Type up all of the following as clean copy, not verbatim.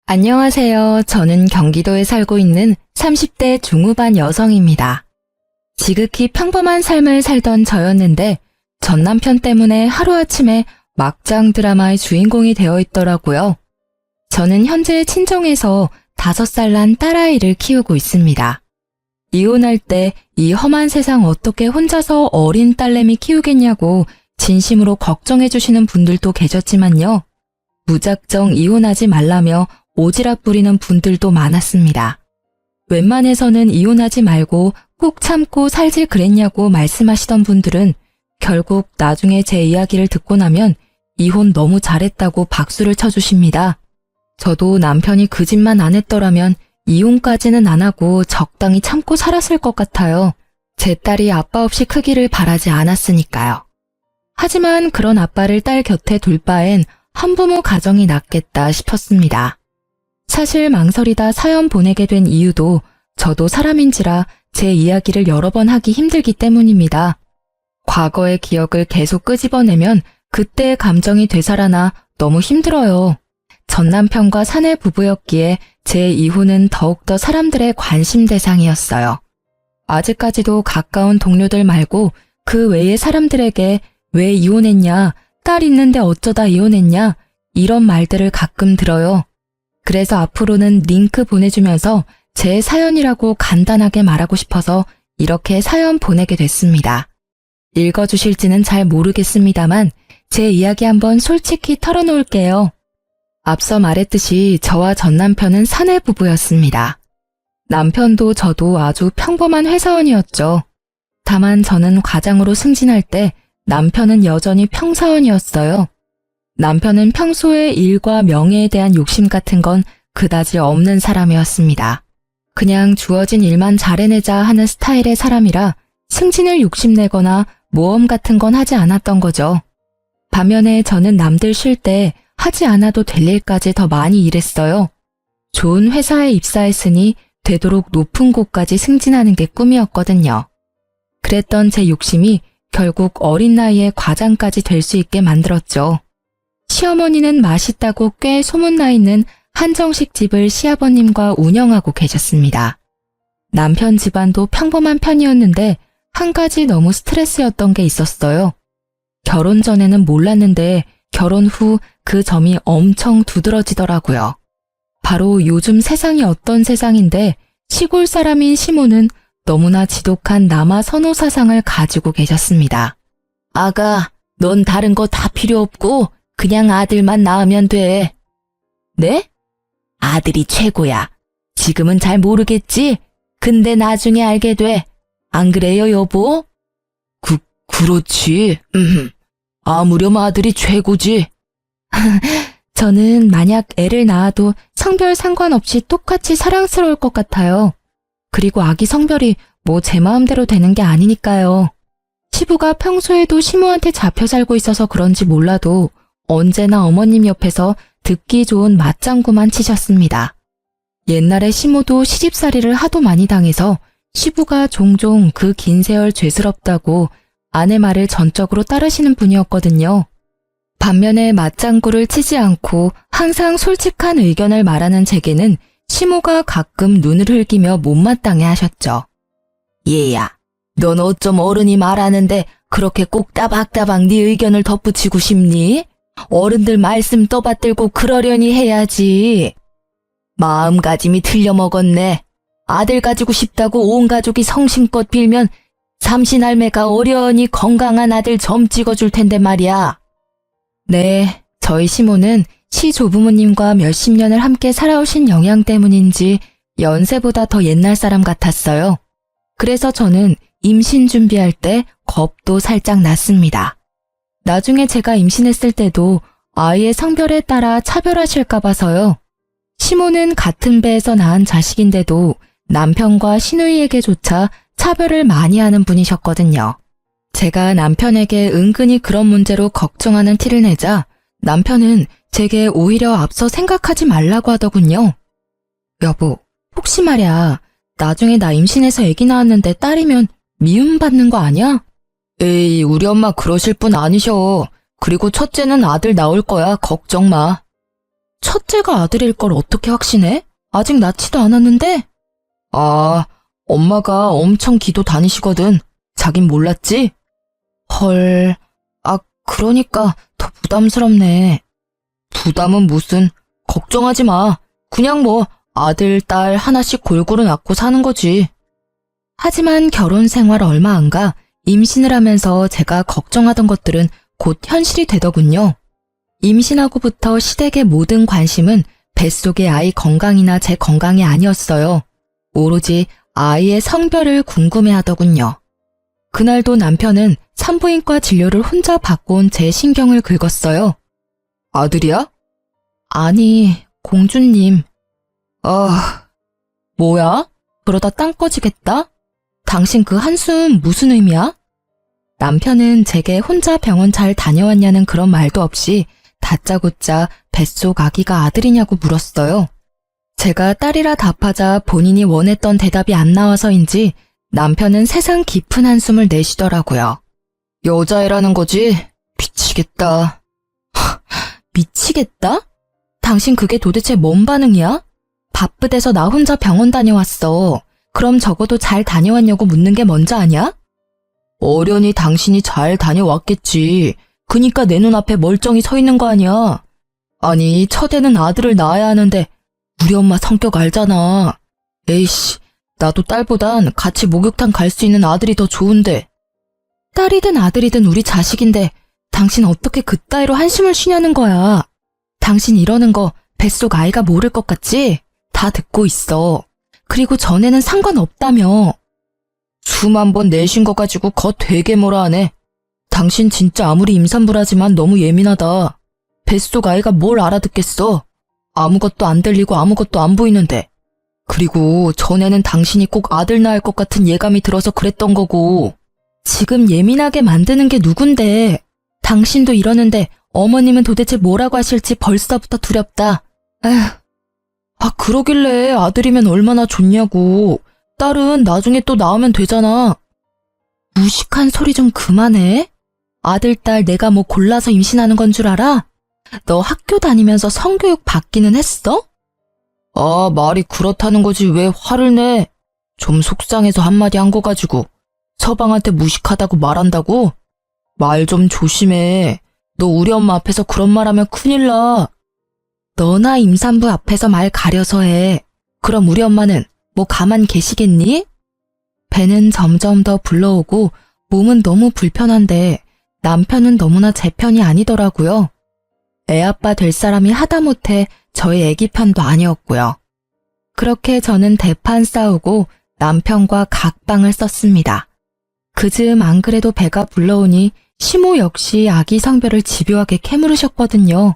안녕하세요. 저는 경기도에 살고 있는 30대 중후반 여성입니다. 지극히 평범한 삶을 살던 저였는데 전 남편 때문에 하루아침에 막장 드라마의 주인공이 되어 있더라고요. 저는 현재 친정에서 5살 난 딸아이를 키우고 있습니다. 이혼할 때 이 험한 세상 어떻게 혼자서 어린 딸내미 키우겠냐고 진심으로 걱정해 주시는 분들도 계셨지만요. 무작정 이혼하지 말라며 오지랖 부리는 분들도 많았습니다. 웬만해서는 이혼하지 말고 꾹 참고 살지 그랬냐고 말씀하시던 분들은 결국 나중에 제 이야기를 듣고 나면 이혼 너무 잘했다고 박수를 쳐주십니다. 저도 남편이 그 짓만 안 했더라면 이혼까지는 안 하고 적당히 참고 살았을 것 같아요. 제 딸이 아빠 없이 크기를 바라지 않았으니까요. 하지만 그런 아빠를 딸 곁에 둘 바엔 한부모 가정이 낫겠다 싶었습니다. 사실 망설이다 사연 보내게 된 이유도 저도 사람인지라 제 이야기를 여러 번 하기 힘들기 때문입니다. 과거의 기억을 계속 끄집어내면 그때의 감정이 되살아나 너무 힘들어요. 전 남편과 사내 부부였기에 제 이혼은 더욱더 사람들의 관심 대상이었어요. 아직까지도 가까운 동료들 말고 그 외의 사람들에게 왜 이혼했냐, 딸 있는데 어쩌다 이혼했냐 이런 말들을 가끔 들어요. 그래서 앞으로는 링크 보내주면서 제 사연이라고 간단하게 말하고 싶어서 이렇게 사연 보내게 됐습니다. 읽어주실지는 잘 모르겠습니다만 제 이야기 한번 솔직히 털어놓을게요. 앞서 말했듯이 저와 전 남편은 사내 부부였습니다. 남편도 저도 아주 평범한 회사원이었죠. 다만 저는 과장으로 승진할 때 남편은 여전히 평사원이었어요. 남편은 평소에 일과 명예에 대한 욕심 같은 건 그다지 없는 사람이었습니다. 그냥 주어진 일만 잘해내자 하는 스타일의 사람이라 승진을 욕심내거나 모험 같은 건 하지 않았던 거죠. 반면에 저는 남들 쉴 때 하지 않아도 될 일까지 더 많이 일했어요. 좋은 회사에 입사했으니 되도록 높은 곳까지 승진하는 게 꿈이었거든요. 그랬던 제 욕심이 결국 어린 나이에 과장까지 될 수 있게 만들었죠. 시어머니는 맛있다고 꽤 소문나 있는 한정식 집을 시아버님과 운영하고 계셨습니다. 남편 집안도 평범한 편이었는데 한 가지 너무 스트레스였던 게 있었어요. 결혼 전에는 몰랐는데 결혼 후 그 점이 엄청 두드러지더라고요. 바로 요즘 세상이 어떤 세상인데 시골 사람인 시모는 너무나 지독한 남아 선호 사상을 가지고 계셨습니다. 아가, 넌 다른 거 다 필요 없고 그냥 아들만 낳으면 돼. 네? 아들이 최고야. 지금은 잘 모르겠지? 근데 나중에 알게 돼. 안 그래요, 여보? 그렇지. 아무렴 아들이 최고지. 저는 만약 애를 낳아도 성별 상관없이 똑같이 사랑스러울 것 같아요. 그리고 아기 성별이 뭐 제 마음대로 되는 게 아니니까요. 시부가 평소에도 시모한테 잡혀 살고 있어서 그런지 몰라도 언제나 어머님 옆에서 듣기 좋은 맞장구만 치셨습니다. 옛날에 시모도 시집살이를 하도 많이 당해서 시부가 종종 그 긴 세월 죄스럽다고 아내 말을 전적으로 따르시는 분이었거든요. 반면에 맞장구를 치지 않고 항상 솔직한 의견을 말하는 제게는 시모가 가끔 눈을 흘기며 못마땅해 하셨죠. 얘야, 넌 어쩜 어른이 말하는데 그렇게 꼭 따박따박 네 의견을 덧붙이고 싶니? 어른들 말씀 떠받들고 그러려니 해야지. 마음가짐이 틀려먹었네. 아들 가지고 싶다고 온 가족이 성심껏 빌면 삼신할매가 어련히 건강한 아들 점 찍어줄 텐데 말이야. 네, 저희 시모는 시조부모님과 몇십 년을 함께 살아오신 영향 때문인지 연세보다 더 옛날 사람 같았어요. 그래서 저는 임신 준비할 때 겁도 살짝 났습니다. 나중에 제가 임신했을 때도 아이의 성별에 따라 차별하실까 봐서요. 시모는 같은 배에서 낳은 자식인데도 남편과 시누이에게조차 차별을 많이 하는 분이셨거든요. 제가 남편에게 은근히 그런 문제로 걱정하는 티를 내자 남편은 제게 오히려 앞서 생각하지 말라고 하더군요. 여보, 혹시 말야, 나중에 나 임신해서 아기 낳았는데 딸이면 미움받는 거 아니야? 에이, 우리 엄마 그러실 분 아니셔. 그리고 첫째는 아들 나올 거야, 걱정 마. 첫째가 아들일 걸 어떻게 확신해? 아직 낳지도 않았는데? 아, 엄마가 엄청 기도 다니시거든. 자긴 몰랐지? 헐, 그러니까 더 부담스럽네. 부담은 무슨, 걱정하지 마. 그냥 뭐 아들, 딸 하나씩 골고루 낳고 사는 거지. 하지만 결혼 생활 얼마 안 가 임신을 하면서 제가 걱정하던 것들은 곧 현실이 되더군요. 임신하고부터 시댁의 모든 관심은 뱃속의 아이 건강이나 제 건강이 아니었어요. 오로지 아이의 성별을 궁금해하더군요. 그날도 남편은 산부인과 진료를 혼자 받고 온 제 신경을 긁었어요. 아들이야? 아니, 공주님. 뭐야? 그러다 땅 꺼지겠다? 당신 그 한숨 무슨 의미야? 남편은 제게 혼자 병원 잘 다녀왔냐는 그런 말도 없이 다짜고짜 뱃속 아기가 아들이냐고 물었어요. 제가 딸이라 답하자 본인이 원했던 대답이 안 나와서인지 남편은 세상 깊은 한숨을 내쉬더라고요. 여자애라는 거지? 미치겠다. 미치겠다? 당신 그게 도대체 뭔 반응이야? 바쁘대서 나 혼자 병원 다녀왔어. 그럼 적어도 잘 다녀왔냐고 묻는 게 먼저 아냐? 어련히 당신이 잘 다녀왔겠지. 그니까 내 눈앞에 멀쩡히 서 있는 거 아니야. 아니, 첫애는 아들을 낳아야 하는데 우리 엄마 성격 알잖아. 에이씨, 나도 딸보단 같이 목욕탕 갈 수 있는 아들이 더 좋은데. 딸이든 아들이든 우리 자식인데 당신 어떻게 그따위로 한숨을 쉬냐는 거야. 당신 이러는 거 뱃속 아이가 모를 것 같지? 다 듣고 있어. 그리고 전에는 상관없다며. 수만 번 내쉰 거 가지고 거 되게 뭐라 하네. 당신 진짜 아무리 임산부라지만 너무 예민하다. 뱃속 아이가 뭘 알아듣겠어. 아무것도 안 들리고 아무것도 안 보이는데. 그리고 전에는 당신이 꼭 아들 낳을 것 같은 예감이 들어서 그랬던 거고. 지금 예민하게 만드는 게 누군데. 당신도 이러는데 어머님은 도대체 뭐라고 하실지 벌써부터 두렵다. 에휴. 그러길래 아들이면 얼마나 좋냐고. 딸은 나중에 또 낳으면 되잖아. 무식한 소리 좀 그만해. 아들, 딸 내가 뭐 골라서 임신하는 건 줄 알아? 너 학교 다니면서 성교육 받기는 했어? 말이 그렇다는 거지 왜 화를 내? 좀 속상해서 한마디 한 거 가지고 서방한테 무식하다고 말한다고? 말 좀 조심해. 너 우리 엄마 앞에서 그런 말 하면 큰일 나. 너나 임산부 앞에서 말 가려서 해. 그럼 우리 엄마는 뭐 가만 계시겠니? 배는 점점 더 불러오고 몸은 너무 불편한데 남편은 너무나 제 편이 아니더라고요. 애아빠 될 사람이 하다못해 저희 애기 편도 아니었고요. 그렇게 저는 대판 싸우고 남편과 각방을 썼습니다. 그즈음 안 그래도 배가 불러오니 시모 역시 아기 성별을 집요하게 캐물으셨거든요.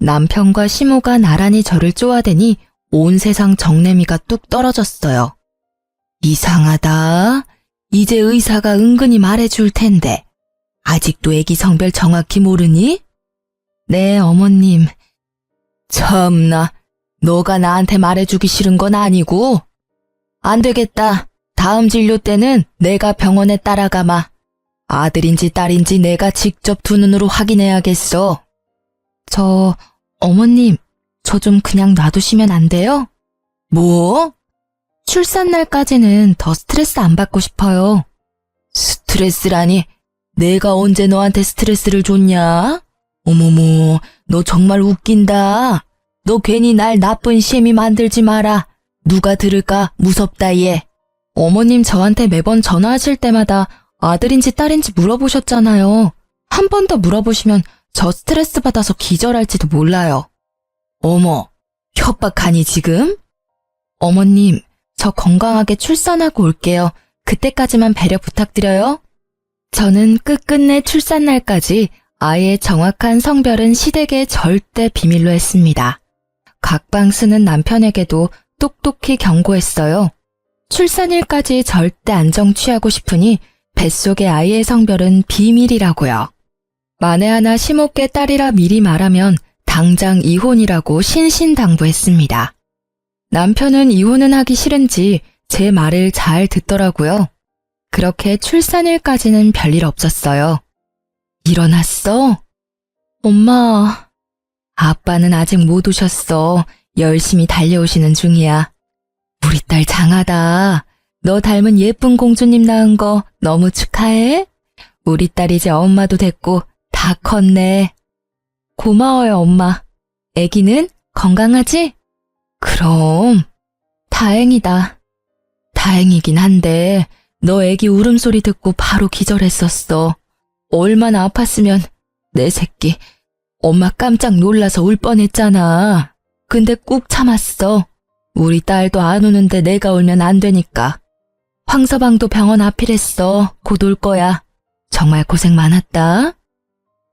남편과 시모가 나란히 저를 쪼아대니 온 세상 정내미가 뚝 떨어졌어요. 이상하다. 이제 의사가 은근히 말해줄 텐데 아직도 애기 성별 정확히 모르니? 네, 어머님. 참나, 너가 나한테 말해주기 싫은 건 아니고? 안 되겠다. 다음 진료 때는 내가 병원에 따라가마. 아들인지 딸인지 내가 직접 두 눈으로 확인해야겠어. 어머님, 저 좀 그냥 놔두시면 안 돼요? 뭐? 출산 날까지는 더 스트레스 안 받고 싶어요. 스트레스라니? 내가 언제 너한테 스트레스를 줬냐? 어머머, 너 정말 웃긴다. 너 괜히 날 나쁜 셈이 만들지 마라. 누가 들을까 무섭다 얘. 어머님 저한테 매번 전화하실 때마다 아들인지 딸인지 물어보셨잖아요. 한 번 더 물어보시면 저 스트레스 받아서 기절할지도 몰라요. 어머, 협박하니 지금? 어머님, 저 건강하게 출산하고 올게요. 그때까지만 배려 부탁드려요. 저는 끝끝내 출산날까지 아이의 정확한 성별은 시댁에 절대 비밀로 했습니다. 각방 쓰는 남편에게도 똑똑히 경고했어요. 출산일까지 절대 안정 취하고 싶으니 뱃속의 아이의 성별은 비밀이라고요. 만에 하나 시모께 딸이라 미리 말하면 당장 이혼이라고 신신당부했습니다. 남편은 이혼은 하기 싫은지 제 말을 잘 듣더라고요. 그렇게 출산일까지는 별일 없었어요. 일어났어? 엄마, 아빠는 아직 못 오셨어. 열심히 달려오시는 중이야. 우리 딸 장하다. 너 닮은 예쁜 공주님 낳은 거 너무 축하해. 우리 딸 이제 엄마도 됐고 다 컸네. 고마워요, 엄마. 애기는 건강하지? 그럼. 다행이다. 다행이긴 한데 너 애기 울음소리 듣고 바로 기절했었어. 얼마나 아팠으면 내 새끼. 엄마 깜짝 놀라서 울 뻔했잖아. 근데 꾹 참았어. 우리 딸도 안 우는데 내가 울면 안 되니까. 황서방도 병원 앞이랬어. 곧 올 거야. 정말 고생 많았다.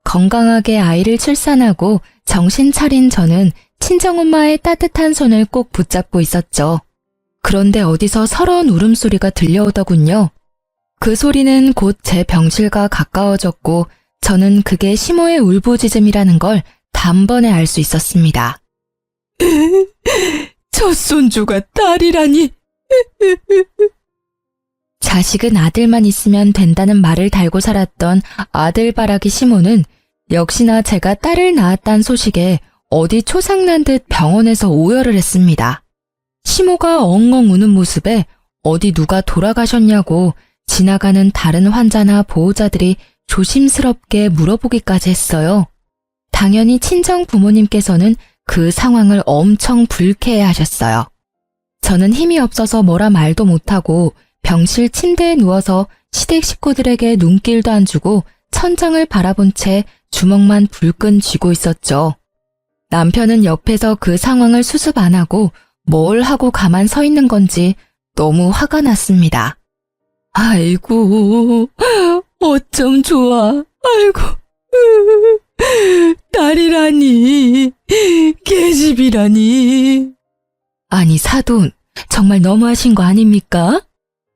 건강하게 아이를 출산하고 정신 차린 저는 친정엄마의 따뜻한 손을 꼭 붙잡고 있었죠. 그런데 어디서 서러운 울음소리가 들려오더군요. 그 소리는 곧 제 병실과 가까워졌고 저는 그게 시모의 울부짖음이라는 걸 단번에 알 수 있었습니다. 첫 손주가 딸이라니. 자식은 아들만 있으면 된다는 말을 달고 살았던 아들바라기 시모는 역시나 제가 딸을 낳았다는 소식에 어디 초상난 듯 병원에서 오열을 했습니다. 시모가 엉엉 우는 모습에 어디 누가 돌아가셨냐고 지나가는 다른 환자나 보호자들이 조심스럽게 물어보기까지 했어요. 당연히 친정 부모님께서는 그 상황을 엄청 불쾌해하셨어요. 저는 힘이 없어서 뭐라 말도 못하고 병실 침대에 누워서 시댁 식구들에게 눈길도 안 주고 천장을 바라본 채 주먹만 불끈 쥐고 있었죠. 남편은 옆에서 그 상황을 수습 안 하고 뭘 하고 가만 서 있는 건지 너무 화가 났습니다. 아이고, 어쩜 좋아. 아이고, 딸이라니, 계집이라니. 아니, 사돈, 정말 너무하신 거 아닙니까?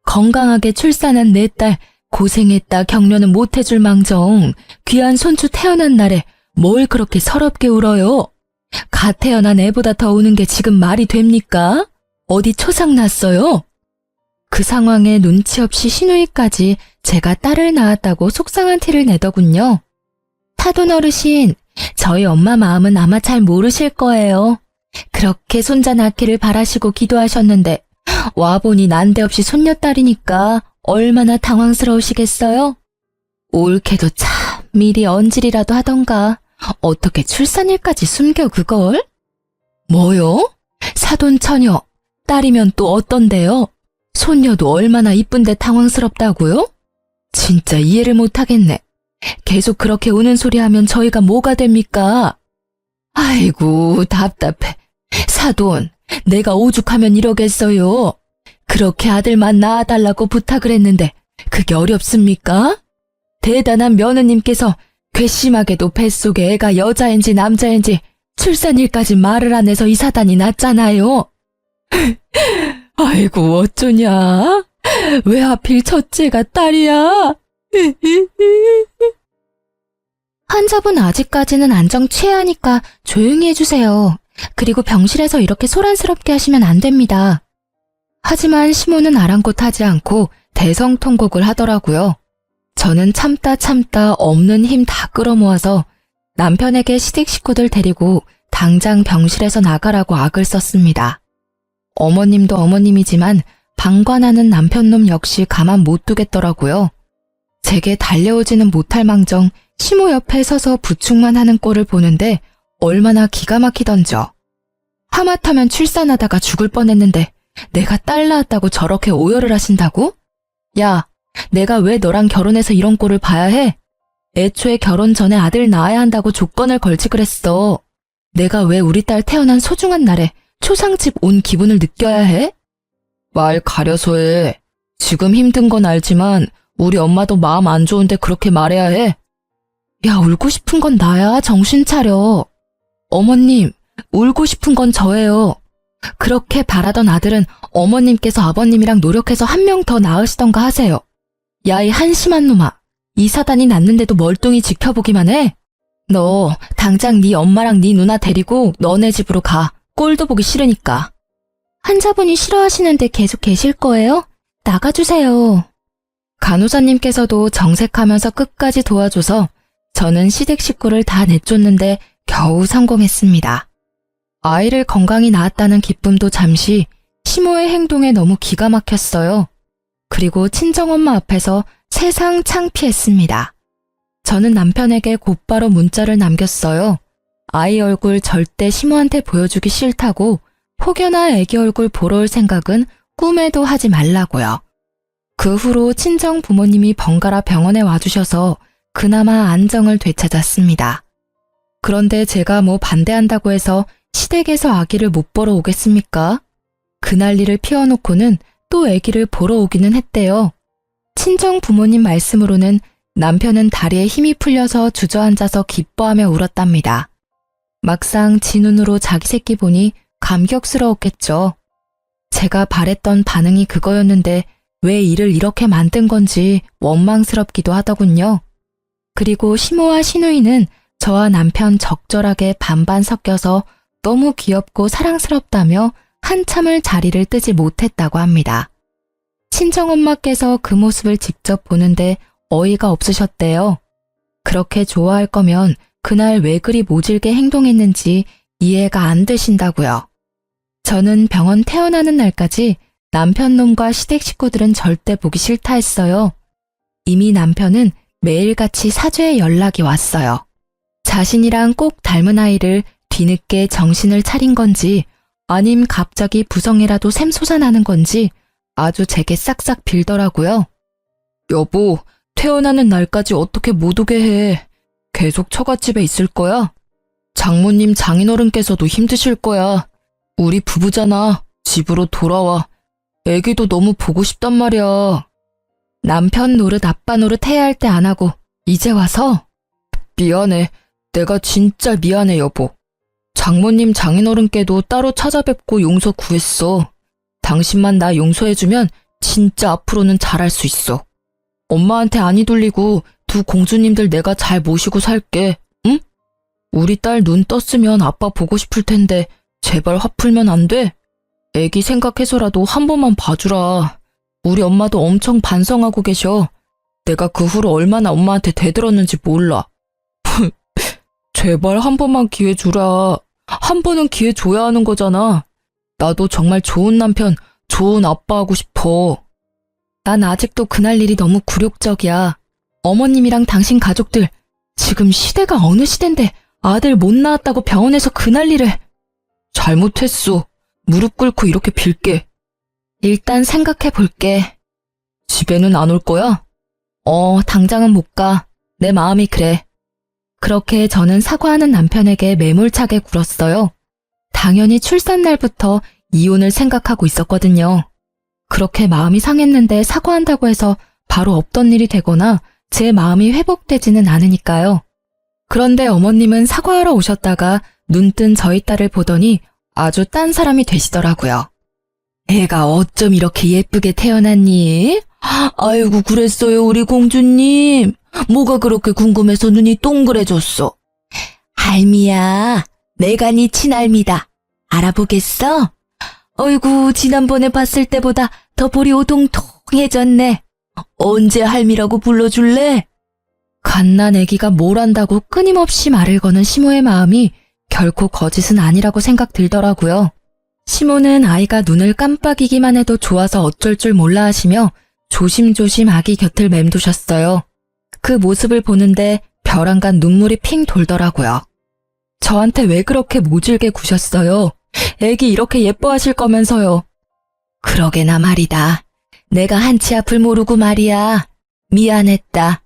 건강하게 출산한 내 딸 고생했다 격려는 못해줄 망정 귀한 손주 태어난 날에 뭘 그렇게 서럽게 울어요? 갓 태어난 애보다 더 우는 게 지금 말이 됩니까? 어디 초상 났어요? 그 상황에 눈치 없이 시누이까지 제가 딸을 낳았다고 속상한 티를 내더군요. 타돈 어르신, 저희 엄마 마음은 아마 잘 모르실 거예요. 그렇게 손자 낳기를 바라시고 기도하셨는데 와보니 난데없이 손녀딸이니까 얼마나 당황스러우시겠어요? 옳게도 참 미리 언질이라도 하던가 어떻게 출산일까지 숨겨 그걸? 뭐요? 사돈 처녀, 딸이면 또 어떤데요? 손녀도 얼마나 이쁜데 당황스럽다고요? 진짜 이해를 못하겠네. 계속 그렇게 우는 소리 하면 저희가 뭐가 됩니까? 아이고 답답해. 사돈, 내가 오죽하면 이러겠어요. 그렇게 아들만 낳아달라고 부탁을 했는데 그게 어렵습니까? 대단한 며느님께서 괘씸하게도 뱃속에 애가 여자인지 남자인지 출산일까지 말을 안 해서 이 사단이 났잖아요. 아이고 어쩌냐? 왜 하필 첫째가 딸이야? 환자분 아직까지는 안정 취해하니까 조용히 해주세요. 그리고 병실에서 이렇게 소란스럽게 하시면 안 됩니다. 하지만 시모는 아랑곳하지 않고 대성통곡을 하더라고요. 저는 참다 없는 힘 다 끌어모아서 남편에게 시댁 식구들 데리고 당장 병실에서 나가라고 악을 썼습니다. 어머님도 어머님이지만 방관하는 남편놈 역시 가만 못 두겠더라고요. 제게 달려오지는 못할 망정 시모 옆에 서서 부축만 하는 꼴을 보는데 얼마나 기가 막히던져. 하마터면 출산하다가 죽을 뻔했는데 내가 딸 낳았다고 저렇게 오열을 하신다고? 야, 내가 왜 너랑 결혼해서 이런 꼴을 봐야 해? 애초에 결혼 전에 아들 낳아야 한다고 조건을 걸지 그랬어. 내가 왜 우리 딸 태어난 소중한 날에 초상집 온 기분을 느껴야 해? 말 가려서 해. 지금 힘든 건 알지만 우리 엄마도 마음 안 좋은데 그렇게 말해야 해. 야, 울고 싶은 건 나야. 정신 차려. 어머님, 울고 싶은 건 저예요. 그렇게 바라던 아들은 어머님께서 아버님이랑 노력해서 한 명 더 낳으시던가 하세요. 야, 이 한심한 놈아. 이 사단이 났는데도 멀뚱히 지켜보기만 해? 너 당장 네 엄마랑 네 누나 데리고 너네 집으로 가. 꼴도 보기 싫으니까. 환자분이 싫어하시는데 계속 계실 거예요? 나가주세요. 간호사님께서도 정색하면서 끝까지 도와줘서 저는 시댁 식구를 다 내쫓는데 겨우 성공했습니다. 아이를 건강히 낳았다는 기쁨도 잠시 시모의 행동에 너무 기가 막혔어요. 그리고 친정엄마 앞에서 세상 창피했습니다. 저는 남편에게 곧바로 문자를 남겼어요. 아이 얼굴 절대 시모한테 보여주기 싫다고, 혹여나 애기 얼굴 보러 올 생각은 꿈에도 하지 말라고요. 그 후로 친정 부모님이 번갈아 병원에 와주셔서 그나마 안정을 되찾았습니다. 그런데 제가 뭐 반대한다고 해서 시댁에서 아기를 못 보러 오겠습니까? 그 난리를 피워놓고는 또 아기를 보러 오기는 했대요. 친정 부모님 말씀으로는 남편은 다리에 힘이 풀려서 주저앉아서 기뻐하며 울었답니다. 막상 지 눈으로 자기 새끼 보니 감격스러웠겠죠. 제가 바랬던 반응이 그거였는데 왜 일을 이렇게 만든 건지 원망스럽기도 하더군요. 그리고 시모와 시누이는 저와 남편 적절하게 반반 섞여서 너무 귀엽고 사랑스럽다며 한참을 자리를 뜨지 못했다고 합니다. 친정엄마께서 그 모습을 직접 보는데 어이가 없으셨대요. 그렇게 좋아할 거면 그날 왜 그리 모질게 행동했는지 이해가 안 되신다고요. 저는 병원 퇴원하는 날까지 남편 놈과 시댁 식구들은 절대 보기 싫다 했어요. 이미 남편은 매일같이 사죄의 연락이 왔어요. 자신이랑 꼭 닮은 아이를 뒤늦게 정신을 차린 건지 아님 갑자기 부성이라도 샘솟아나는 건지 아주 제게 싹싹 빌더라고요. 여보, 퇴원하는 날까지 어떻게 못 오게 해. 계속 처갓집에 있을 거야? 장모님 장인어른께서도 힘드실 거야. 우리 부부잖아. 집으로 돌아와. 애기도 너무 보고 싶단 말이야. 남편 노릇 아빠 노릇 해야 할 때 안 하고 이제 와서? 미안해. 내가 진짜 미안해, 여보. 장모님 장인어른께도 따로 찾아뵙고 용서 구했어. 당신만 나 용서해주면 진짜 앞으로는 잘할 수 있어. 엄마한테 안이 돌리고 두 공주님들 내가 잘 모시고 살게, 응? 우리 딸 눈 떴으면 아빠 보고 싶을 텐데 제발 화 풀면 안 돼? 애기 생각해서라도 한 번만 봐주라. 우리 엄마도 엄청 반성하고 계셔. 내가 그 후로 얼마나 엄마한테 대들었는지 몰라. 제발 한 번만 기회 주라. 한 번은 기회 줘야 하는 거잖아. 나도 정말 좋은 남편, 좋은 아빠 하고 싶어. 난 아직도 그날 일이 너무 굴욕적이야. 어머님이랑 당신 가족들, 지금 시대가 어느 시대인데 아들 못 낳았다고 병원에서 그 난리를. 잘못했어. 무릎 꿇고 이렇게 빌게. 일단 생각해 볼게. 집에는 안 올 거야? 당장은 못 가. 내 마음이 그래. 그렇게 저는 사과하는 남편에게 매몰차게 굴었어요. 당연히 출산 날부터 이혼을 생각하고 있었거든요. 그렇게 마음이 상했는데 사과한다고 해서 바로 없던 일이 되거나 제 마음이 회복되지는 않으니까요. 그런데 어머님은 사과하러 오셨다가 눈뜬 저희 딸을 보더니 아주 딴 사람이 되시더라고요. 애가 어쩜 이렇게 예쁘게 태어났니? 아이고 그랬어요 우리 공주님. 뭐가 그렇게 궁금해서 눈이 동그래졌어. 할미야, 내가 네 친할미다. 알아보겠어? 어이구 지난번에 봤을 때보다 더 볼이 오동통해졌네. 언제 할미라고 불러줄래? 갓난 애기가 뭘 안다고 끊임없이 말을 거는 시모의 마음이 결코 거짓은 아니라고 생각 들더라고요. 시모는 아이가 눈을 깜빡이기만 해도 좋아서 어쩔 줄 몰라 하시며 조심조심 아기 곁을 맴도셨어요. 그 모습을 보는데 벼랑간 눈물이 핑 돌더라고요. 저한테 왜 그렇게 모질게 구셨어요? 애기 이렇게 예뻐하실 거면서요. 그러게나 말이다. 내가 한치 앞을 모르고 말이야. 미안했다.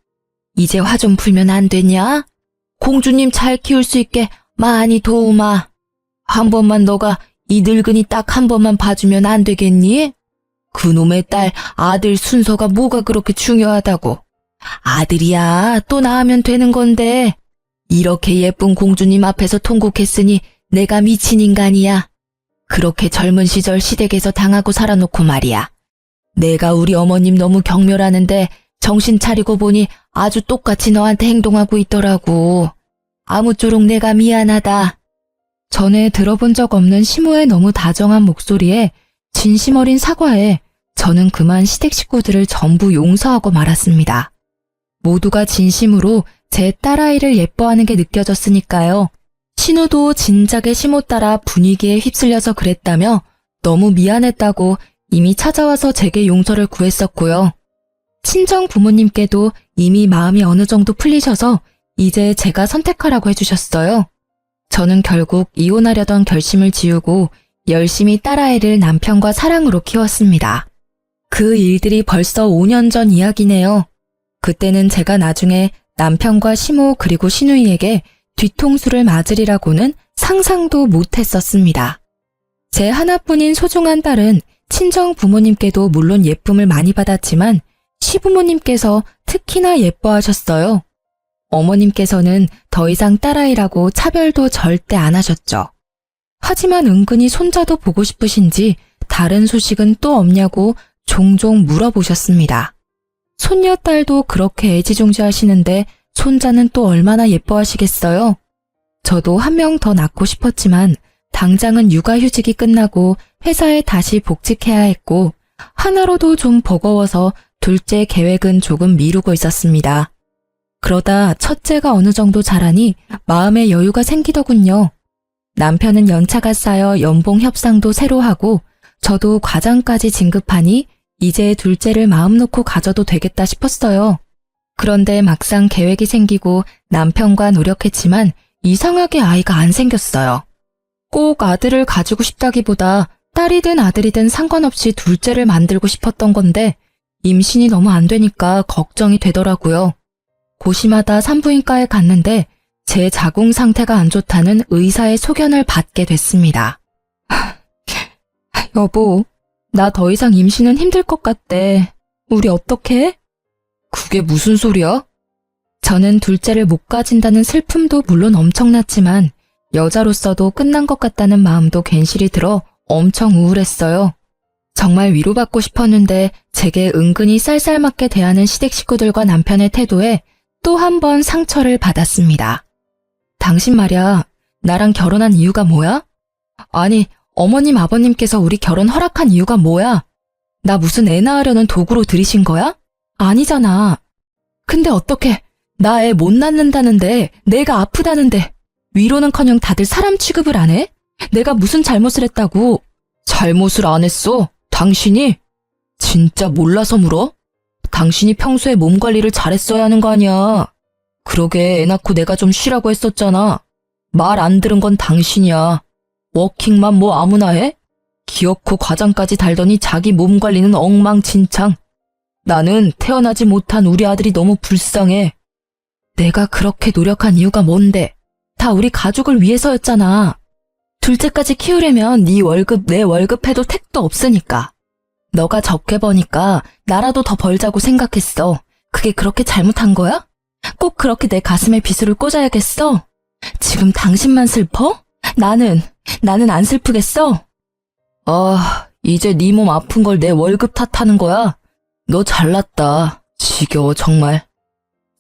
이제 화 좀 풀면 안 되냐? 공주님 잘 키울 수 있게 많이 도우마. 한 번만 너가 이 늙은이 딱 한 번만 봐주면 안 되겠니? 그놈의 딸 아들 순서가 뭐가 그렇게 중요하다고. 아들이야 또 낳으면 되는 건데. 이렇게 예쁜 공주님 앞에서 통곡했으니 내가 미친 인간이야. 그렇게 젊은 시절 시댁에서 당하고 살아놓고 말이야. 내가 우리 어머님 너무 경멸하는데 정신 차리고 보니 아주 똑같이 너한테 행동하고 있더라고. 아무쪼록 내가 미안하다. 전에 들어본 적 없는 시모의 너무 다정한 목소리에 진심 어린 사과에 저는 그만 시댁 식구들을 전부 용서하고 말았습니다. 모두가 진심으로 제 딸아이를 예뻐하는 게 느껴졌으니까요. 신우도 진작에 시모 따라 분위기에 휩쓸려서 그랬다며 너무 미안했다고 이미 찾아와서 제게 용서를 구했었고요. 친정 부모님께도 이미 마음이 어느 정도 풀리셔서 이제 제가 선택하라고 해주셨어요. 저는 결국 이혼하려던 결심을 지우고 열심히 딸아이를 남편과 사랑으로 키웠습니다. 그 일들이 벌써 5년 전 이야기네요. 그때는 제가 나중에 남편과 시모 그리고 시누이에게 뒤통수를 맞으리라고는 상상도 못했었습니다. 제 하나뿐인 소중한 딸은 친정 부모님께도 물론 예쁨을 많이 받았지만 시부모님께서 특히나 예뻐하셨어요. 어머님께서는 더 이상 딸아이라고 차별도 절대 안 하셨죠. 하지만 은근히 손자도 보고 싶으신지 다른 소식은 또 없냐고 종종 물어보셨습니다. 손녀딸도 그렇게 애지중지하시는데 손자는 또 얼마나 예뻐하시겠어요? 저도 한 명 더 낳고 싶었지만 당장은 육아휴직이 끝나고 회사에 다시 복직해야 했고 하나로도 좀 버거워서 둘째 계획은 조금 미루고 있었습니다. 그러다 첫째가 어느 정도 자라니 마음의 여유가 생기더군요. 남편은 연차가 쌓여 연봉 협상도 새로 하고 저도 과장까지 진급하니 이제 둘째를 마음 놓고 가져도 되겠다 싶었어요. 그런데 막상 계획이 생기고 남편과 노력했지만 이상하게 아이가 안 생겼어요. 꼭 아들을 가지고 싶다기보다 딸이든 아들이든 상관없이 둘째를 만들고 싶었던 건데 임신이 너무 안 되니까 걱정이 되더라고요. 고심하다 산부인과에 갔는데 제 자궁 상태가 안 좋다는 의사의 소견을 받게 됐습니다. 여보, 나 더 이상 임신은 힘들 것 같대. 우리 어떡해? 그게 무슨 소리야? 저는 둘째를 못 가진다는 슬픔도 물론 엄청났지만 여자로서도 끝난 것 같다는 마음도 괜시리 들어 엄청 우울했어요. 정말 위로받고 싶었는데 제게 은근히 쌀쌀맞게 대하는 시댁 식구들과 남편의 태도에 또 한 번 상처를 받았습니다. 당신 말이야, 나랑 결혼한 이유가 뭐야? 아니, 어머님 아버님께서 우리 결혼 허락한 이유가 뭐야? 나 무슨 애 낳으려는 도구로 들이신 거야? 아니잖아. 근데 어떻게 나 애 못 낳는다는데 내가 아프다는데 위로는커녕 다들 사람 취급을 안 해? 내가 무슨 잘못을 했다고? 잘못을 안 했어. 당신이? 진짜 몰라서 물어? 당신이 평소에 몸 관리를 잘했어야 하는 거 아니야. 그러게 애 낳고 내가 좀 쉬라고 했었잖아. 말 안 들은 건 당신이야. 워킹맘 뭐 아무나 해? 기어코 과장까지 달더니 자기 몸 관리는 엉망진창. 나는 태어나지 못한 우리 아들이 너무 불쌍해. 내가 그렇게 노력한 이유가 뭔데? 다 우리 가족을 위해서였잖아. 둘째까지 키우려면 네 월급 내 월급 해도 택도 없으니까. 너가 적게 버니까 나라도 더 벌자고 생각했어. 그게 그렇게 잘못한 거야? 꼭 그렇게 내 가슴에 비수를 꽂아야겠어? 지금 당신만 슬퍼? 나는 안 슬프겠어? 이제 네 몸 아픈 걸 내 월급 탓하는 거야? 너 잘났다. 지겨워 정말.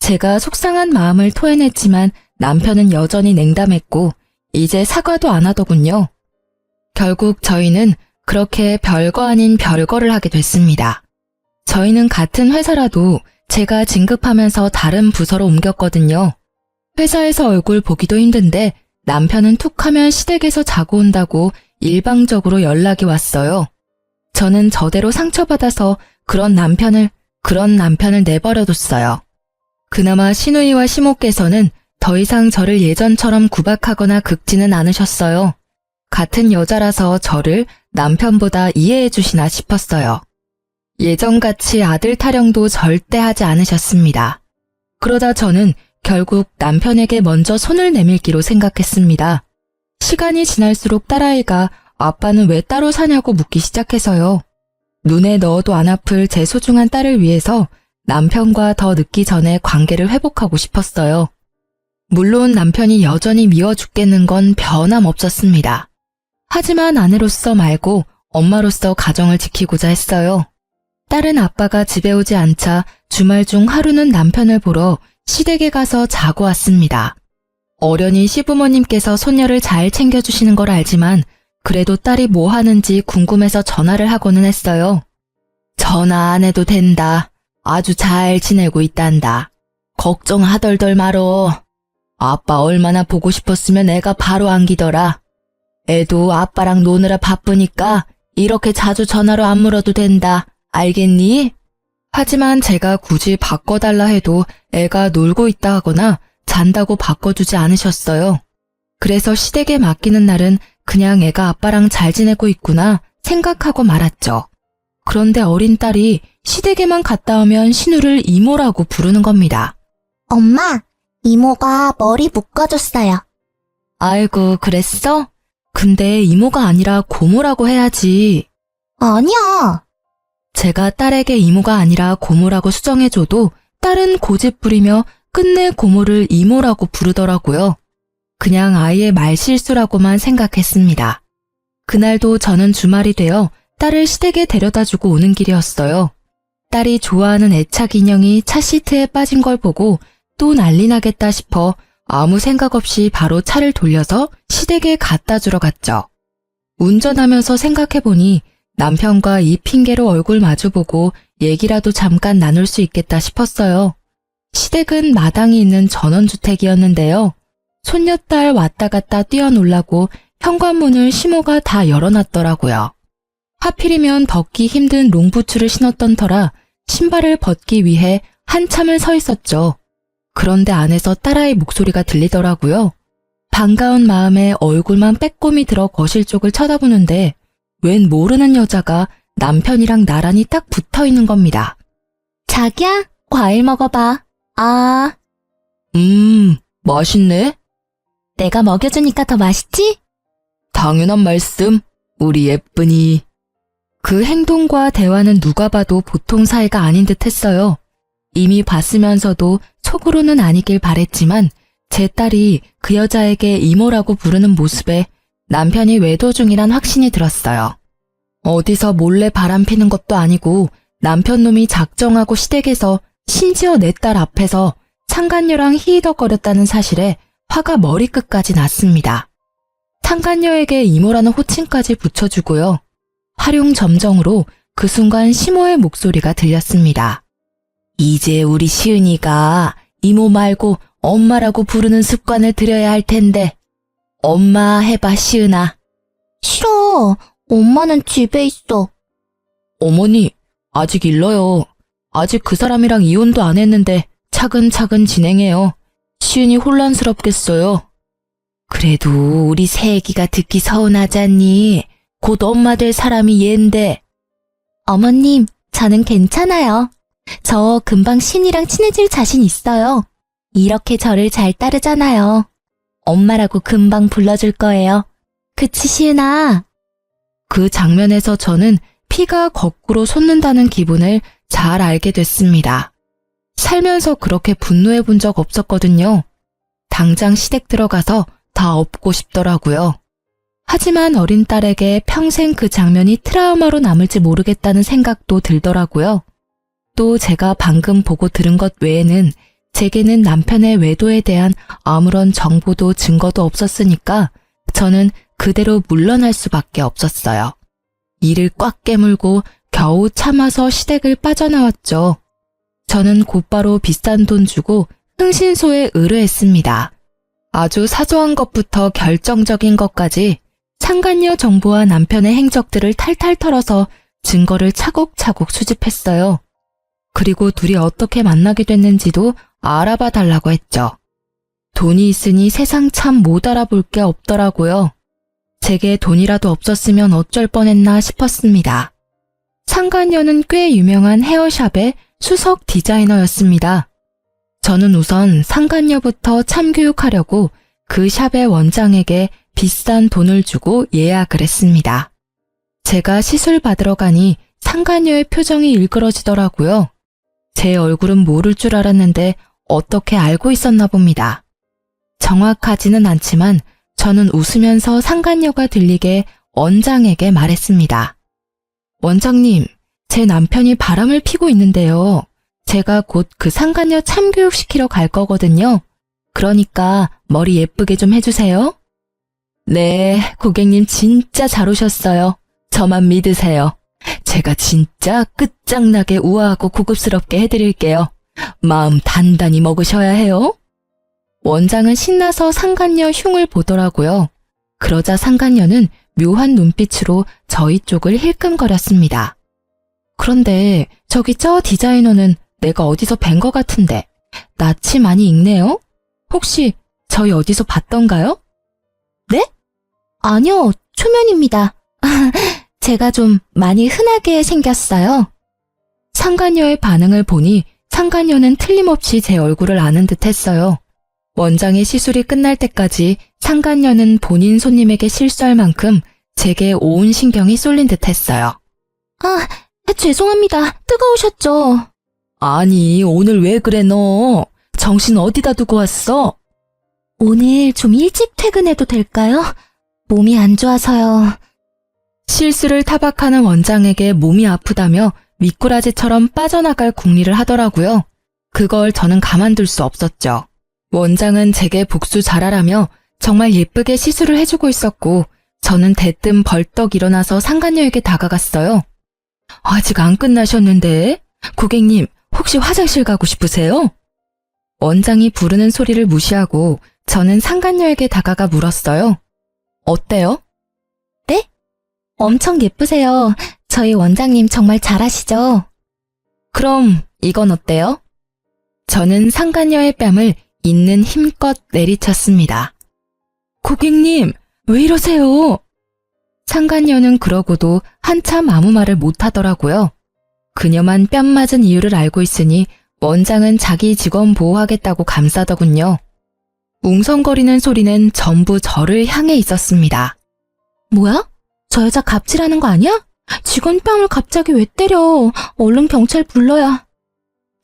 제가 속상한 마음을 토해냈지만 남편은 여전히 냉담했고 이제 사과도 안 하더군요. 결국 저희는 그렇게 별거 아닌 별거를 하게 됐습니다. 저희는 같은 회사라도 제가 진급하면서 다른 부서로 옮겼거든요. 회사에서 얼굴 보기도 힘든데 남편은 툭 하면 시댁에서 자고 온다고 일방적으로 연락이 왔어요. 저는 저대로 상처받아서 그런 남편을 내버려뒀어요. 그나마 시누이와 시모께서는 더 이상 저를 예전처럼 구박하거나 긁지는 않으셨어요. 같은 여자라서 저를 남편보다 이해해 주시나 싶었어요. 예전같이 아들 타령도 절대 하지 않으셨습니다. 그러다 저는 결국 남편에게 먼저 손을 내밀기로 생각했습니다. 시간이 지날수록 딸아이가 아빠는 왜 따로 사냐고 묻기 시작해서요. 눈에 넣어도 안 아플 제 소중한 딸을 위해서 남편과 더 늦기 전에 관계를 회복하고 싶었어요. 물론 남편이 여전히 미워 죽겠는 건 변함없었습니다. 하지만 아내로서 말고 엄마로서 가정을 지키고자 했어요. 딸은 아빠가 집에 오지 않자 주말 중 하루는 남편을 보러 시댁에 가서 자고 왔습니다. 어련히 시부모님께서 손녀를 잘 챙겨주시는 걸 알지만 그래도 딸이 뭐 하는지 궁금해서 전화를 하고는 했어요. 전화 안 해도 된다. 아주 잘 지내고 있단다. 걱정하덜덜 말어. 아빠 얼마나 보고 싶었으면 애가 바로 안기더라. 애도 아빠랑 노느라 바쁘니까 이렇게 자주 전화로 안 물어도 된다. 알겠니? 하지만 제가 굳이 바꿔달라 해도 애가 놀고 있다 하거나 잔다고 바꿔주지 않으셨어요. 그래서 시댁에 맡기는 날은 그냥 애가 아빠랑 잘 지내고 있구나 생각하고 말았죠. 그런데 어린 딸이 시댁에만 갔다 오면 신우를 이모라고 부르는 겁니다. 엄마, 이모가 머리 묶어줬어요. 아이고, 그랬어? 근데 이모가 아니라 고모라고 해야지. 아니야. 제가 딸에게 이모가 아니라 고모라고 수정해줘도 딸은 고집 부리며 끝내 고모를 이모라고 부르더라고요. 그냥 아이의 말실수라고만 생각했습니다. 그날도 저는 주말이 되어 딸을 시댁에 데려다주고 오는 길이었어요. 딸이 좋아하는 애착 인형이 차 시트에 빠진 걸 보고 또 난리 나겠다 싶어 아무 생각 없이 바로 차를 돌려서 시댁에 갖다 주러 갔죠. 운전하면서 생각해보니 남편과 이 핑계로 얼굴 마주보고 얘기라도 잠깐 나눌 수 있겠다 싶었어요. 시댁은 마당이 있는 전원주택이었는데요. 손녀딸 왔다 갔다 뛰어놀라고 현관문을 시모가 다 열어놨더라고요. 하필이면 벗기 힘든 롱부츠를 신었던 터라 신발을 벗기 위해 한참을 서 있었죠. 그런데 안에서 딸아이 목소리가 들리더라고요. 반가운 마음에 얼굴만 빼꼼히 들어 거실 쪽을 쳐다보는데 웬 모르는 여자가 남편이랑 나란히 딱 붙어 있는 겁니다. 자기야, 과일 먹어봐. 아, 맛있네. 내가 먹여주니까 더 맛있지? 당연한 말씀, 우리 예쁜이. 그 행동과 대화는 누가 봐도 보통 사이가 아닌 듯 했어요. 이미 봤으면서도 속으로는 아니길 바랬지만 제 딸이 그 여자에게 이모라고 부르는 모습에 남편이 외도 중이란 확신이 들었어요. 어디서 몰래 바람 피는 것도 아니고 남편 놈이 작정하고 시댁에서 심지어 내 딸 앞에서 상간녀랑 히히덕거렸다는 사실에 화가 머리끝까지 났습니다. 상간녀에게 이모라는 호칭까지 붙여주고요. 활용점정으로 그 순간 시모의 목소리가 들렸습니다. 이제 우리 시은이가 이모 말고 엄마라고 부르는 습관을 들여야 할 텐데 엄마 해봐 시은아. 싫어. 엄마는 집에 있어. 어머니 아직 일러요. 아직 그 사람이랑 이혼도 안 했는데 차근차근 진행해요. 시은이 혼란스럽겠어요. 그래도 우리 새애기가 듣기 서운하잖니. 곧 엄마 될 사람이 얜데. 어머님, 저는 괜찮아요. 저 금방 신이랑 친해질 자신 있어요. 이렇게 저를 잘 따르잖아요. 엄마라고 금방 불러줄 거예요. 그치, 시은아? 그 장면에서 저는 피가 거꾸로 솟는다는 기분을 잘 알게 됐습니다. 살면서 그렇게 분노해 본 적 없었거든요. 당장 시댁 들어가서 다 엎고 싶더라고요. 하지만 어린 딸에게 평생 그 장면이 트라우마로 남을지 모르겠다는 생각도 들더라고요. 또 제가 방금 보고 들은 것 외에는 제게는 남편의 외도에 대한 아무런 정보도 증거도 없었으니까 저는 그대로 물러날 수밖에 없었어요. 이를 꽉 깨물고 겨우 참아서 시댁을 빠져나왔죠. 저는 곧바로 비싼 돈 주고 흥신소에 의뢰했습니다. 아주 사소한 것부터 결정적인 것까지 상간녀 정보와 남편의 행적들을 탈탈 털어서 증거를 차곡차곡 수집했어요. 그리고 둘이 어떻게 만나게 됐는지도 알아봐 달라고 했죠. 돈이 있으니 세상 참 못 알아볼 게 없더라고요. 제게 돈이라도 없었으면 어쩔 뻔했나 싶었습니다. 상간녀는 꽤 유명한 헤어샵의 수석 디자이너였습니다. 저는 우선 상간녀부터 참교육하려고 그 샵의 원장에게 비싼 돈을 주고 예약을 했습니다. 제가 시술 받으러 가니 상간녀의 표정이 일그러지더라고요. 제 얼굴은 모를 줄 알았는데 어떻게 알고 있었나 봅니다. 정확하지는 않지만 저는 웃으면서 상간녀가 들리게 원장에게 말했습니다. 원장님, 제 남편이 바람을 피고 있는데요. 제가 곧 그 상간녀 참교육시키러 갈 거거든요. 그러니까 머리 예쁘게 좀 해주세요. 네, 고객님 진짜 잘 오셨어요. 저만 믿으세요. 제가 진짜 끝장나게 우아하고 고급스럽게 해드릴게요. 마음 단단히 먹으셔야 해요. 원장은 신나서 상간녀 흉을 보더라고요. 그러자 상간녀는 묘한 눈빛으로 저희 쪽을 힐끔거렸습니다. 그런데 저기 저 디자이너는 내가 어디서 뵌 것 같은데 낯이 많이 익네요? 혹시 저희 어디서 봤던가요? 네? 아니요, 초면입니다. 제가 좀 많이 흔하게 생겼어요. 상간녀의 반응을 보니 상간녀는 틀림없이 제 얼굴을 아는 듯 했어요. 원장의 시술이 끝날 때까지 상간녀는 본인 손님에게 실수할 만큼 제게 온 신경이 쏠린 듯 했어요. 아, 죄송합니다. 뜨거우셨죠? 아니, 오늘 왜 그래 너? 정신 어디다 두고 왔어? 오늘 좀 일찍 퇴근해도 될까요? 몸이 안 좋아서요. 실수를 타박하는 원장에게 몸이 아프다며 미꾸라지처럼 빠져나갈 궁리를 하더라고요. 그걸 저는 가만둘 수 없었죠. 원장은 제게 복수 잘하라며 정말 예쁘게 시술을 해주고 있었고 저는 대뜸 벌떡 일어나서 상간녀에게 다가갔어요. 아직 안 끝나셨는데? 고객님, 혹시 화장실 가고 싶으세요? 원장이 부르는 소리를 무시하고 저는 상간녀에게 다가가 물었어요. 어때요? 네? 엄청 예쁘세요. 저희 원장님 정말 잘하시죠? 그럼 이건 어때요? 저는 상간녀의 뺨을 있는 힘껏 내리쳤습니다. 고객님, 왜 이러세요? 상간녀는 그러고도 한참 아무 말을 못하더라고요. 그녀만 뺨 맞은 이유를 알고 있으니 원장은 자기 직원 보호하겠다고 감싸더군요. 웅성거리는 소리는 전부 저를 향해 있었습니다. 뭐야? 저 여자 갑질하는 거 아니야? 직원 뺨을 갑자기 왜 때려? 얼른 경찰 불러야.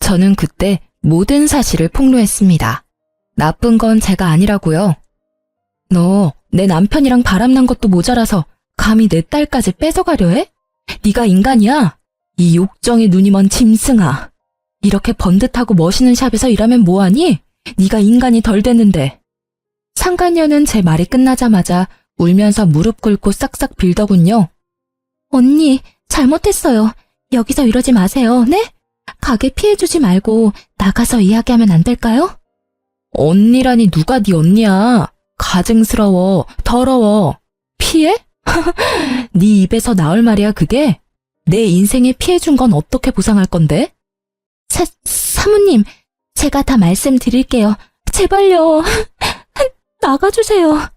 저는 그때 모든 사실을 폭로했습니다. 나쁜 건 제가 아니라고요. 너 내 남편이랑 바람난 것도 모자라서 감히 내 딸까지 뺏어가려 해? 네가 인간이야? 이 욕정에 눈이 먼 짐승아. 이렇게 번듯하고 멋있는 샵에서 일하면 뭐하니? 네가 인간이 덜 됐는데. 상간녀는 제 말이 끝나자마자 울면서 무릎 꿇고 싹싹 빌더군요. 언니, 잘못했어요. 여기서 이러지 마세요, 네? 가게 피해주지 말고 나가서 이야기하면 안 될까요? 언니라니 누가 네 언니야. 가증스러워, 더러워. 피해? 네 입에서 나올 말이야 그게? 내 인생에 피해준 건 어떻게 보상할 건데? 사모님, 제가 다 말씀드릴게요. 제발요. 나가주세요.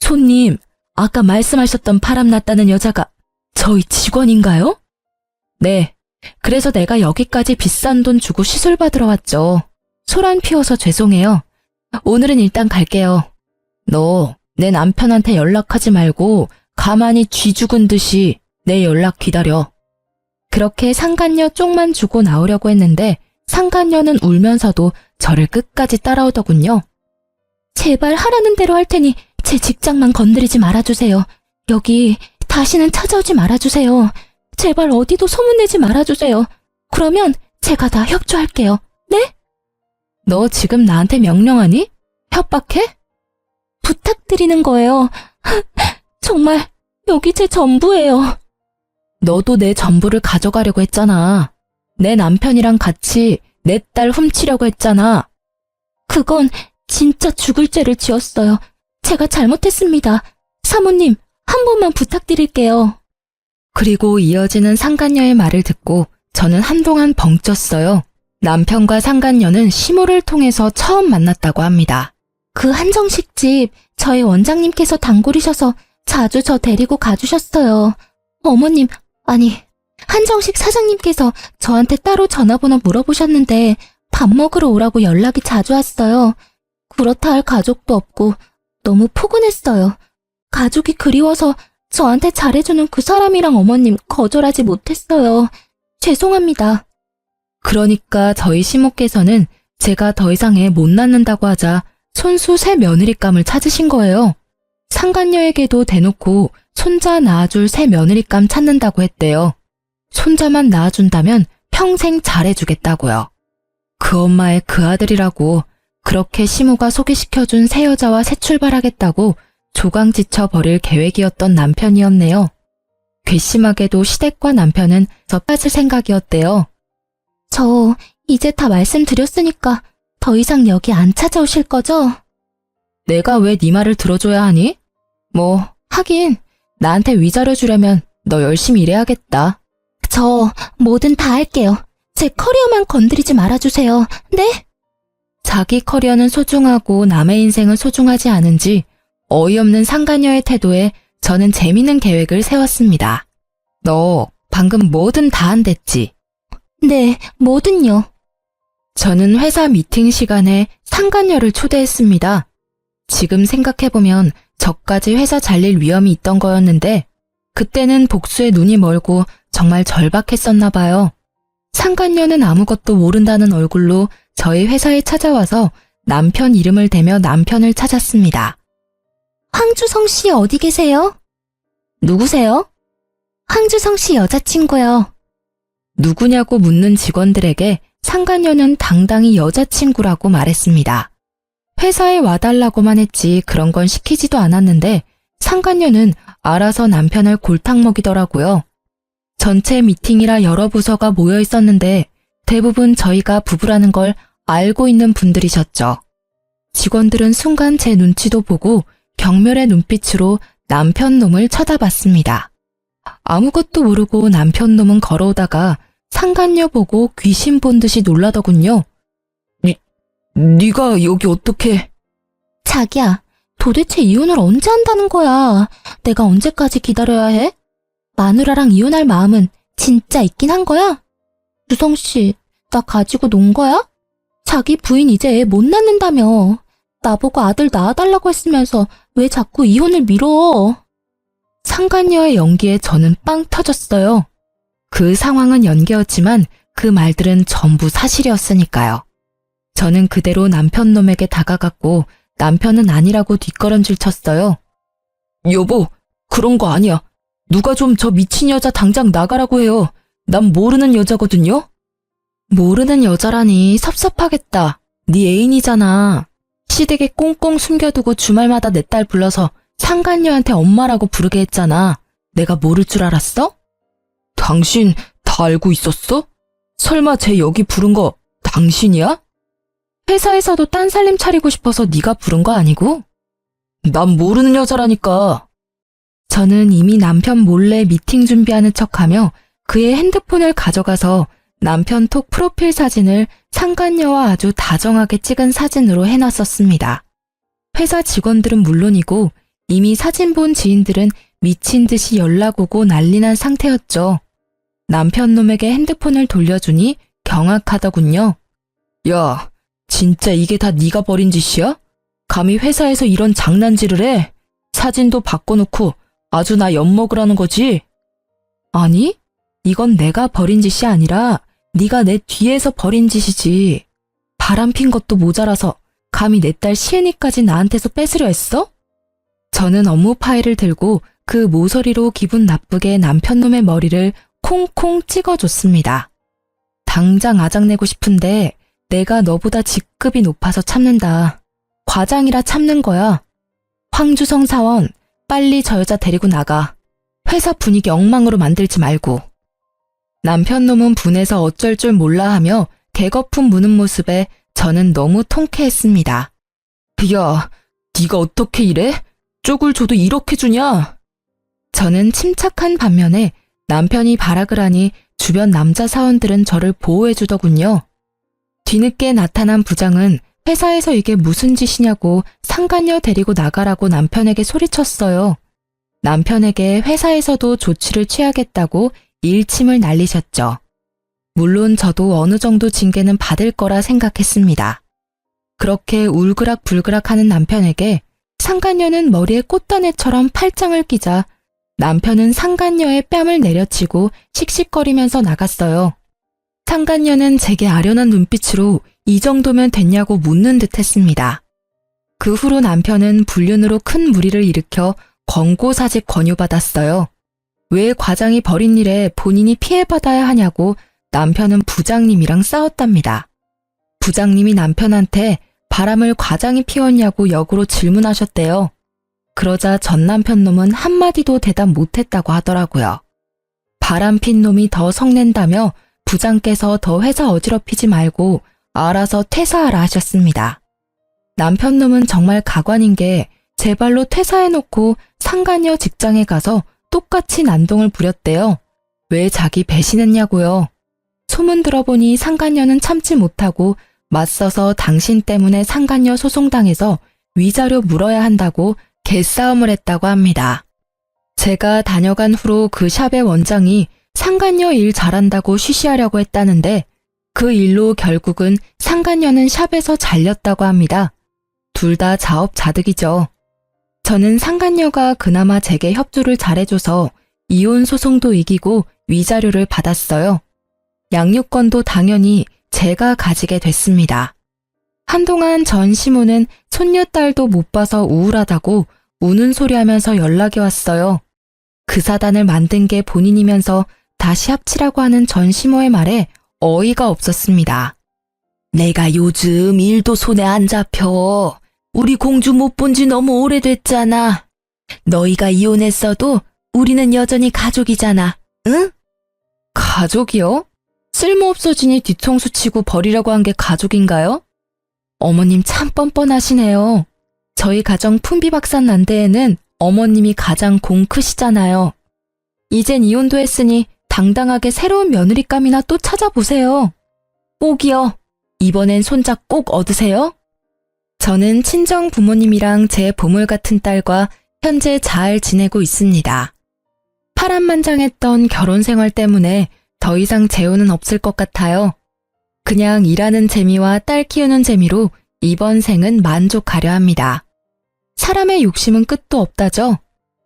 손님, 아까 말씀하셨던 바람났다는 여자가 저희 직원인가요? 네, 그래서 내가 여기까지 비싼 돈 주고 시술 받으러 왔죠. 소란 피워서 죄송해요. 오늘은 일단 갈게요. 너 내 남편한테 연락하지 말고 가만히 쥐 죽은 듯이 내 연락 기다려. 그렇게 상간녀 쪽만 주고 나오려고 했는데 상간녀는 울면서도 저를 끝까지 따라오더군요. 제발 하라는 대로 할 테니 제 직장만 건드리지 말아주세요. 여기 다시는 찾아오지 말아주세요. 제발 어디도 소문내지 말아주세요. 그러면 제가 다 협조할게요. 네? 너 지금 나한테 명령하니? 협박해? 부탁드리는 거예요. 정말 여기 제 전부예요. 너도 내 전부를 가져가려고 했잖아. 내 남편이랑 같이 내 딸 훔치려고 했잖아. 그건 진짜 죽을 죄를 지었어요. 제가 잘못했습니다. 사모님, 한 번만 부탁드릴게요. 그리고 이어지는 상간녀의 말을 듣고 저는 한동안 벙쪘어요. 남편과 상간녀는 시모를 통해서 처음 만났다고 합니다. 그 한정식 집 저희 원장님께서 단골이셔서 자주 저 데리고 가주셨어요. 어머님, 아니, 한정식 사장님께서 저한테 따로 전화번호 물어보셨는데 밥 먹으러 오라고 연락이 자주 왔어요. 그렇다 할 가족도 없고 너무 포근했어요. 가족이 그리워서 저한테 잘해주는 그 사람이랑 어머님 거절하지 못했어요. 죄송합니다. 그러니까 저희 시모께서는 제가 더 이상 애 못 낳는다고 하자 손수 새 며느리감을 찾으신 거예요. 상간녀에게도 대놓고 손자 낳아줄 새 며느리감 찾는다고 했대요. 손자만 낳아준다면 평생 잘해주겠다고요. 그 엄마의 그 아들이라고 그렇게 시모가 소개시켜준 새 여자와 새 출발하겠다고 조강지쳐 버릴 계획이었던 남편이었네요. 괘씸하게도 시댁과 남편은 저 빠질 생각이었대요. 저 이제 다 말씀드렸으니까 더 이상 여기 안 찾아오실 거죠? 내가 왜 네 말을 들어줘야 하니? 뭐, 하긴, 나한테 위자료 주려면 너 열심히 일해야겠다. 저 뭐든 다 할게요. 제 커리어만 건드리지 말아주세요. 네? 자기 커리어는 소중하고 남의 인생은 소중하지 않은지 어이없는 상간녀의 태도에 저는 재밌는 계획을 세웠습니다. 너 방금 뭐든 다 한댔지? 네, 뭐든요. 저는 회사 미팅 시간에 상간녀를 초대했습니다. 지금 생각해보면 저까지 회사 잘릴 위험이 있던 거였는데 그때는 복수에 눈이 멀고 정말 절박했었나 봐요. 상간녀는 아무것도 모른다는 얼굴로 저희 회사에 찾아와서 남편 이름을 대며 남편을 찾았습니다. 황주성 씨 어디 계세요? 누구세요? 황주성 씨 여자친구요. 누구냐고 묻는 직원들에게 상간녀는 당당히 여자친구라고 말했습니다. 회사에 와달라고만 했지 그런 건 시키지도 않았는데 상간녀는 알아서 남편을 골탕 먹이더라고요. 전체 미팅이라 여러 부서가 모여 있었는데 대부분 저희가 부부라는 걸 알고 있는 분들이셨죠. 직원들은 순간 제 눈치도 보고 경멸의 눈빛으로 남편 놈을 쳐다봤습니다. 아무것도 모르고 남편 놈은 걸어오다가 상간녀 보고 귀신 본 듯이 놀라더군요. 네가 여기 어떻게... 자기야, 도대체 이혼을 언제 한다는 거야? 내가 언제까지 기다려야 해? 마누라랑 이혼할 마음은 진짜 있긴 한 거야? 주성 씨, 나 가지고 논 거야? 자기 부인 이제 애 못 낳는다며. 나보고 아들 낳아달라고 했으면서 왜 자꾸 이혼을 미뤄? 상간녀의 연기에 저는 빵 터졌어요. 그 상황은 연기였지만 그 말들은 전부 사실이었으니까요. 저는 그대로 남편 놈에게 다가갔고 남편은 아니라고 뒷걸음질 쳤어요. 여보, 그런 거 아니야. 누가 좀 저 미친 여자 당장 나가라고 해요. 난 모르는 여자거든요. 모르는 여자라니 섭섭하겠다. 네 애인이잖아. 시댁에 꽁꽁 숨겨두고 주말마다 내 딸 불러서 상간녀한테 엄마라고 부르게 했잖아. 내가 모를 줄 알았어? 당신 다 알고 있었어? 설마 쟤 여기 부른 거 당신이야? 회사에서도 딴 살림 차리고 싶어서 네가 부른 거 아니고? 난 모르는 여자라니까. 저는 이미 남편 몰래 미팅 준비하는 척하며 그의 핸드폰을 가져가서 남편 톡 프로필 사진을 상간녀와 아주 다정하게 찍은 사진으로 해놨었습니다. 회사 직원들은 물론이고 이미 사진 본 지인들은 미친 듯이 연락 오고 난리 난 상태였죠. 남편 놈에게 핸드폰을 돌려주니 경악하더군요. 야, 진짜 이게 다 네가 벌인 짓이야? 감히 회사에서 이런 장난질을 해? 사진도 바꿔놓고 아주 나 엿먹으라는 거지? 아니, 이건 내가 벌인 짓이 아니라 네가 내 뒤에서 벌인 짓이지. 바람핀 것도 모자라서 감히 내 딸 시은이까지 나한테서 뺏으려 했어? 저는 업무 파일을 들고 그 모서리로 기분 나쁘게 남편 놈의 머리를 콩콩 찍어줬습니다. 당장 아작내고 싶은데 내가 너보다 직급이 높아서 참는다. 과장이라 참는 거야. 황주성 사원, 빨리 저 여자 데리고 나가. 회사 분위기 엉망으로 만들지 말고. 남편 놈은 분해서 어쩔 줄 몰라 하며 개거품 무는 모습에 저는 너무 통쾌했습니다. 야, 네가 어떻게 이래? 쪽을 줘도 이렇게 주냐? 저는 침착한 반면에 남편이 발악을 하니 주변 남자 사원들은 저를 보호해주더군요. 뒤늦게 나타난 부장은 회사에서 이게 무슨 짓이냐고 상간녀 데리고 나가라고 남편에게 소리쳤어요. 남편에게 회사에서도 조치를 취하겠다고 일침을 날리셨죠. 물론 저도 어느 정도 징계는 받을 거라 생각했습니다. 그렇게 울그락불그락 하는 남편에게 상간녀는 머리에 꽃다네처럼 팔짱을 끼자 남편은 상간녀의 뺨을 내려치고 씩씩거리면서 나갔어요. 상간녀는 제게 아련한 눈빛으로 이 정도면 됐냐고 묻는 듯 했습니다. 그 후로 남편은 불륜으로 큰 무리를 일으켜 권고사직 권유받았어요. 왜 과장이 벌인 일에 본인이 피해받아야 하냐고 남편은 부장님이랑 싸웠답니다. 부장님이 남편한테 바람을 과장이 피웠냐고 역으로 질문하셨대요. 그러자 전 남편 놈은 한마디도 대답 못했다고 하더라고요. 바람핀 놈이 더 성낸다며 부장께서 더 회사 어지럽히지 말고 알아서 퇴사하라 하셨습니다. 남편 놈은 정말 가관인 게 제 발로 퇴사해놓고 상간녀 직장에 가서 똑같이 난동을 부렸대요. 왜 자기 배신했냐고요. 소문 들어보니 상간녀는 참지 못하고 맞서서 당신 때문에 상간녀 소송당해서 위자료 물어야 한다고 개싸움을 했다고 합니다. 제가 다녀간 후로 그 샵의 원장이 상간녀 일 잘한다고 쉬쉬하려고 했다는데 그 일로 결국은 상간녀는 샵에서 잘렸다고 합니다. 둘 다 자업자득이죠. 저는 상간녀가 그나마 제게 협조를 잘해줘서 이혼 소송도 이기고 위자료를 받았어요. 양육권도 당연히 제가 가지게 됐습니다. 한동안 전 시모는 손녀딸도 못 봐서 우울하다고 우는 소리 하면서 연락이 왔어요. 그 사단을 만든 게 본인이면서 다시 합치라고 하는 전 시모의 말에 어이가 없었습니다. 내가 요즘 일도 손에 안 잡혀. 우리 공주 못 본 지 너무 오래됐잖아. 너희가 이혼했어도 우리는 여전히 가족이잖아. 응? 가족이요? 쓸모없어지니 뒤통수 치고 버리라고 한 게 가족인가요? 어머님 참 뻔뻔하시네요. 저희 가정 풍비박산 난 데에는 어머님이 가장 공 크시잖아요. 이젠 이혼도 했으니 당당하게 새로운 며느리감이나 또 찾아보세요. 꼭이요. 이번엔 손자 꼭 얻으세요. 저는 친정 부모님이랑 제 보물 같은 딸과 현재 잘 지내고 있습니다. 파란만장했던 결혼 생활 때문에 더 이상 재혼은 없을 것 같아요. 그냥 일하는 재미와 딸 키우는 재미로 이번 생은 만족하려 합니다. 사람의 욕심은 끝도 없다죠.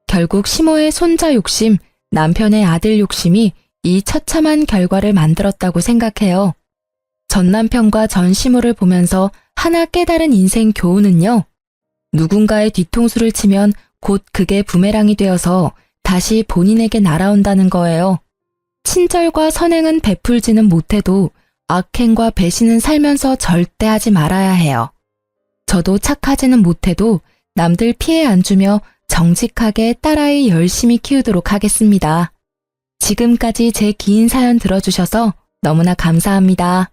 결국 시모의 손자 욕심, 남편의 아들 욕심이 이 처참한 결과를 만들었다고 생각해요. 전 남편과 전 시모를 보면서 하나 깨달은 인생 교훈은요. 누군가의 뒤통수를 치면 곧 그게 부메랑이 되어서 다시 본인에게 날아온다는 거예요. 친절과 선행은 베풀지는 못해도 악행과 배신은 살면서 절대 하지 말아야 해요. 저도 착하지는 못해도 남들 피해 안 주며 정직하게 딸아이 열심히 키우도록 하겠습니다. 지금까지 제 긴 사연 들어주셔서 너무나 감사합니다.